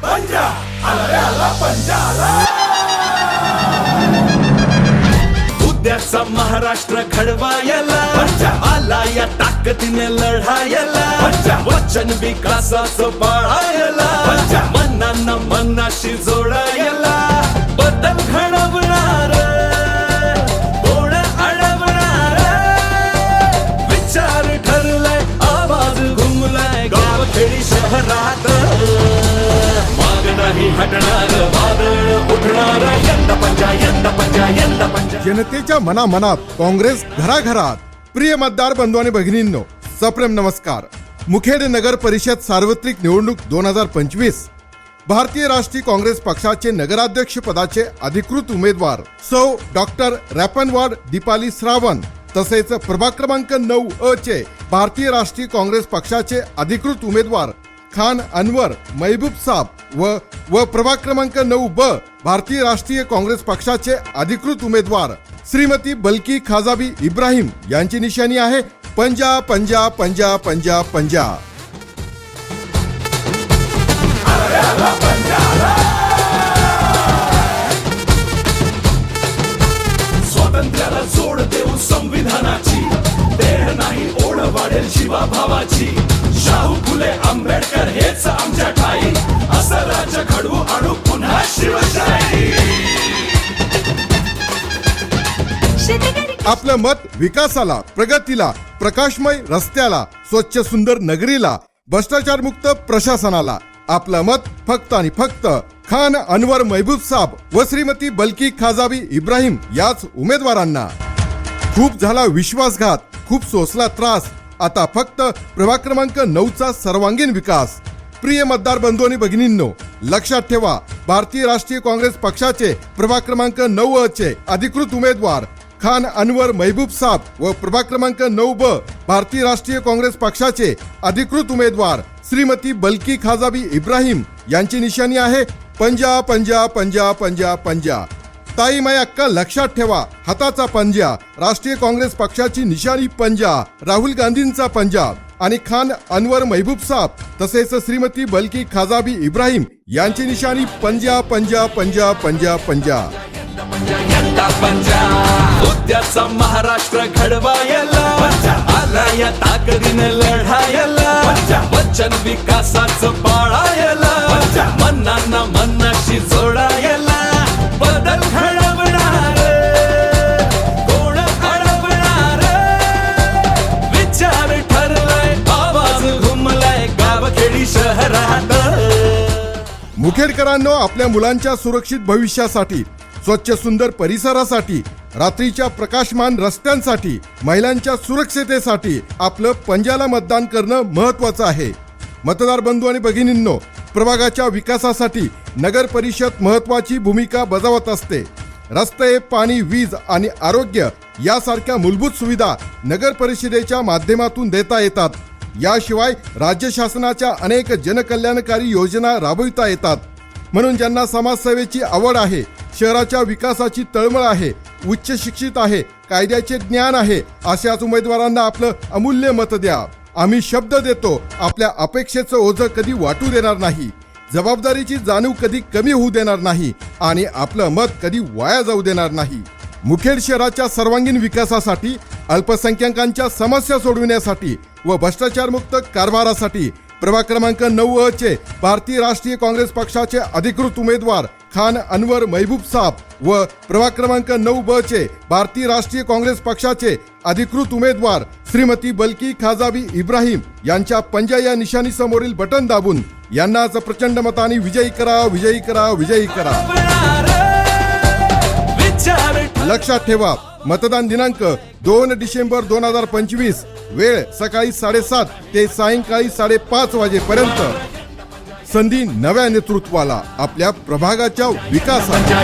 पंजा आला रे आला पंजा आला. उद्याचा महाराष्ट्र घडवायला पंजा आला या ताकदीने लढायला पंजा. वचन विकासाचं पाळायला पंजा. मनांना मनाशी जोडायला बदल घडवणार कोण अडवणार. विचार ठरलाय आवाज घुमलाय गावखेडी शहरात. माग नाही हटणार वादळ उठणार. यंदा पंजा यंदा पंजा यंदा पंजा. जनतेच्या मनामनात काँग्रेस घराघरात. प्रिय मतदार बंधू आणि भगिनींनो, सप्रेम नमस्कार. मुखेड नगर परिषद सार्वत्रिक निवडणूक 2025. भारतीय राष्ट्रीय काँग्रेस पक्षाचे नगराध्यक्ष पदाचे अधिकृत उमेदवार सौ डॉक्टर रॅपनवाड दीपाली श्रावण तसेच प्रभाग क्रमांक 9 चे भारतीय राष्ट्रीय काँग्रेस पक्षाचे अधिकृत उमेदवार खान अनवर महबूब साब व प्रभाग क्रमांक 9 भारतीय राष्ट्रीय काँग्रेस पक्षाचे अधिकृत उमेदवार श्रीमती बल्की खाजाबी इब्राहिम यांची निशाणी आहे पंजा पंजा पंजा पंजा पंजा. स्वातंत्र्याला जोड देऊ संविधानाची. देह नाही ओढ वाढेल शिवा भावाची. शाहू फुले आंबेडकर हेच आमच्या ठाई. असं राज्य घडवू आणू पुन्हा शिवशाही. आपलं मत विकासाला, प्रगतीला, प्रकाशमय रस्त्याला, स्वच्छ सुंदर नगरीला, भ्रष्टाचार मुक्त प्रशासनाला. आपलं मत फक्त आणि फक्त खान अनवर महबूब साब व श्रीमती बल्की खाजाबी इब्राहिम याच उमेदवारांना. खूप झाला विश्वासघात, खूप सोसला त्रास. आता फक्त प्रभाग क्रमांक 9चा सर्वांगीण विकास. प्रिय मतदार बंधू आणि भगिनींनो, लक्षात ठेवा, भारतीय राष्ट्रीय काँग्रेस पक्षाचे प्रभाग क्रमांक 9 चे अधिकृत उमेदवार खान अनवर महबूब साब व प्रभाग क्रमांक 9 भारतीय राष्ट्रीय काँग्रेस पक्षाचे अधिकृत उमेदवार श्रीमती बल्की खाजाबी इब्राहिम यांची निशाणी आहे पंजा पंजा पंजा पंजा पंजा. ताई माय अक्का, लक्षात ठेवा, हाताचा पंजा. राष्ट्रीय काँग्रेस पक्षाची निशाणी पंजा, राहुल गांधींचा पंजा आणि खान अनवर महबूब साब तसेच श्रीमती बल्की खाजाबी इब्राहिम यांची निशाणी पंजा पंजा पंजा पंजा पंजा. यंदा पंजा उद्याचा महाराष्ट्र घडवायला आला या ताकदीने लढायला. वचन विकासाचं पाळायला मनांना मनाशी जोडायला बदल घडवणार कोण अडवणार. विचार ठरलाय आवाज घुमलाय गावखेडी शहरात. मुखेडकरांनो, आपल्या मुलांच्या सुरक्षित भविष्यासाठी, स्वच्छ सुंदर परिसरासाठी, रात्रीच्या प्रकाशमान रस्त्यांसाठी, महिलांच्या सुरक्षितेसाठी आपलं पंजाला मतदान करणं महत्वाचं आहे. मतदार बंधू आणि भगिनींनो, प्रभागाच्या विकासासाठी नगर परिषद महत्वाची भूमिका बजावत असते. रस्ते, पाणी, वीज आणि आरोग्य यासारख्या मूलभूत सुविधा नगर परिषदेच्या माध्यमातून देता येतात. याशिवाय राज्य शासनाच्या अनेक जनकल्याणकारी योजना राबविता येतात. म्हणून ज्यांना समाजसेवेची आवड आहे, शहराच्या विकासाची तळमळ आहे, उच्च शिक्षित आहे, कायद्याचे ज्ञान आहे, अशाच उमेदवारांना आपलं अमूल्य मत द्या. आम्ही शब्द देतो, आपल्या अपेक्षेचं ओझं कधी वाटू देणार नाही, जबाबदारीची जाणीव कधी कमी होऊ देणार नाही आणि आपलं मत कधी वाया जाऊ देणार नाही. मुखेड शहराच्या सर्वांगीण विकासासाठी, अल्पसंख्याकांच्या समस्या सोडविण्यासाठी व भ्रष्टाचारमुक्त कारभारासाठी प्रभाग क्रमांक 9 चे भारतीय राष्ट्रीय काँग्रेस पक्षाचे अधिकृत उमेदवार खान अनवर महबूब साब व प्रभाग क्रमांक 9 चे भारतीय राष्ट्रीय काँग्रेस पक्षाचे अधिकृत उमेदवार श्रीमती बल्की खाजाबी इब्राहिम यांच्या पंजा या निशाणी समोरील बटन दाबून यांनाच प्रचंड मताने विजयी करा, विजयी करा, विजयी करा. लक्षात ठेवा, मतदान दिनांक 2 डिसेंबर 2025. वेळ सकाळी 7:30 ते सायंकाळी 5:30 वाजेपर्यंत. संधी नव्या नेतृत्वाला, आपल्या प्रभागाच्या विकासाला.